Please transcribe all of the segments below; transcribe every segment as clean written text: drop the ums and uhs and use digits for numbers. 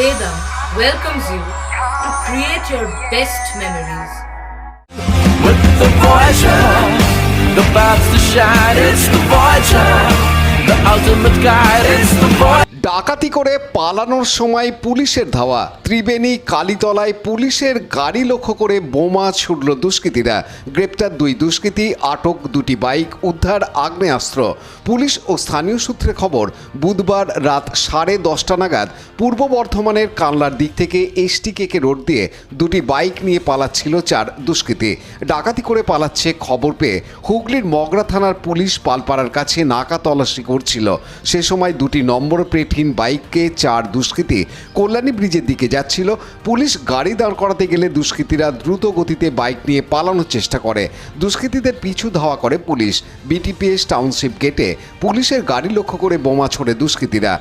Vedam welcomes you to create your best memories. With the Voyager, the paths to shine, it's the Voyager, the ultimate guide, it's the Voyager. ডাকাতি করে পালানোর সময় পুলিশের ধাওয়া। ত্রিবেণী কালীতলায় পুলিশের গাড়ি লক্ষ্য করে বোমা ছুড়ল দুষ্কৃতীরা। গ্রেপ্তার 2 দুষ্কৃতী, আটক 2টি বাইক, উদ্ধার আগ্নেয়াস্ত্র। পুলিশ ও স্থানীয় সূত্রে খবর, বুধবার রাত 10:30 নাগাদ পূর্ব বর্ধমানের কানলার দিক থেকে STKK রোড দিয়ে 2টি বাইক নিয়ে পালাচ্ছিল 4 দুষ্কৃতী। ডাকাতি করে পালাচ্ছে খবর পেয়ে হুগলির মগরা থানার পুলিশ পালপাড়ার কাছে নাকা তল্লাশি করছিল। সে সময় 2টি নম্বর প্লেটহীন বাইককে 4 দুষ্কৃতী কল্যাণী ব্রিজের দিকে যাচ্ছিল। পুলিশ গাড়ি দাঁড় করাতে গেলে দুষ্কৃতীরা দ্রুত গতিতে বাইক নিয়ে পালানোর চেষ্টা করে। দুষ্কৃতীদের পিছু ধাওয়া করে পুলিশ। BTPS টাউনশিপ গেটে পুলিশের গাড়ি লক্ষ্য করে বোমা ছোড়ে দুষ্কৃতীরা।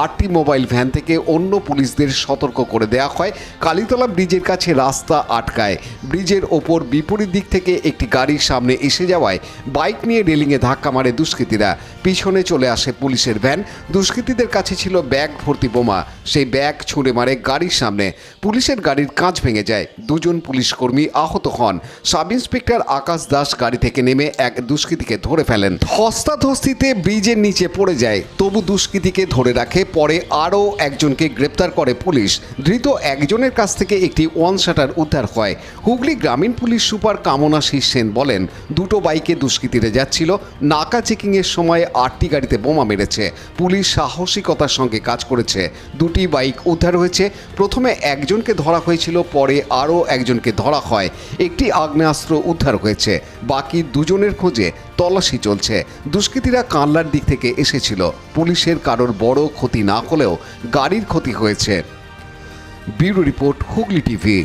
8টি মোবাইল ভ্যান থেকে অন্য পুলিশদের সতর্ক করে দেওয়া হয়। কালীতলা ব্রিজের কাছে রাস্তা আটকায়। ব্রিজের ওপর বিপরীত দিক থেকে একটি গাড়ির সামনে এসে যাওয়ায় বাইক নিয়ে রেলিংয়ে ধাক্কা মারে দুষ্কৃতীরা। পিছনে চলে আসে পুলিশের ভ্যান। দুষ্কৃতীদের কাছে ছিল ব্যাগ ভর্তি বোমা। সেই ব্যাগ ছুঁড়ে মারে গাড়ির সামনে। পুলিশের গাড়ির কাঁচ ভেঙে যায়। 2 জন পুলিশ কর্মী আহত হন। সাব ইন্সপেক্টর আকাশ দাস গাড়ি থেকে নেমে এক দুষ্কৃতীকে ধরে ফেলেন। ধস্তাধস্তিতে ব্রিজের নিচে পড়ে যায়, তবু দুষ্কৃতীকে ধরে রাখে। পরে আরও একজনকে গ্রেপ্তার করে পুলিশ। ধৃত একজনের কাছ থেকে একটি 1 শাটার উদ্ধার হয়। হুগলি গ্রামীণ পুলিশ সুপার কামনা সেন বলেন, 2টো বাইকে দুষ্কৃতীরা যাচ্ছিল। নাকা চেকিংয়ের সময় 8টি গাড়িতে বোমা মেরেছে। পুলিশ সাহসিকতার সঙ্গে কাজ করেছে। 2টি বাইক উদ্ধার হয়েছে। প্রথমে একজনকে ধরা হয়েছিল, পরে আরও একজনকে ধরা হয়। একটি আগ্নেয়াস্ত্র উদ্ধার হয়েছে। বাকি 2 জনের খোঁজে তল্লাশি চলছে। দুষ্কৃতীরা কানলার দিক থেকে এসেছিল। পুলিশের কারোর বড় ক্ষতি না হলেও গাড়ির ক্ষতি হয়েছে। Bureau report, Hooghly TV.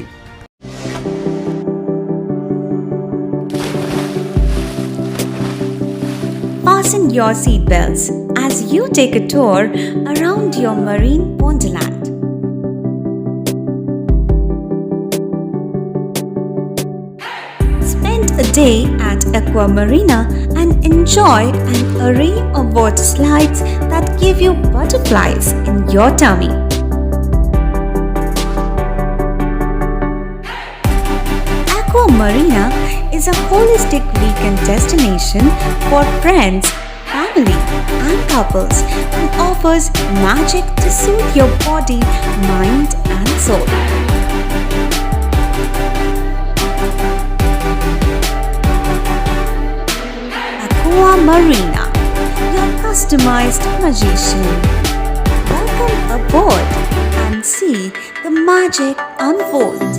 Fasten your seatbelts as you take a tour around your marine wonderland. Spend a day at Aqua Marina and enjoy an array of water slides that give you butterflies in your tummy. Aqua Marina is a holistic weekend destination for friends, family, and couples and offers magic to soothe your body, mind, and soul. Aqua Marina, your customized magician. Welcome aboard and see the magic unfold.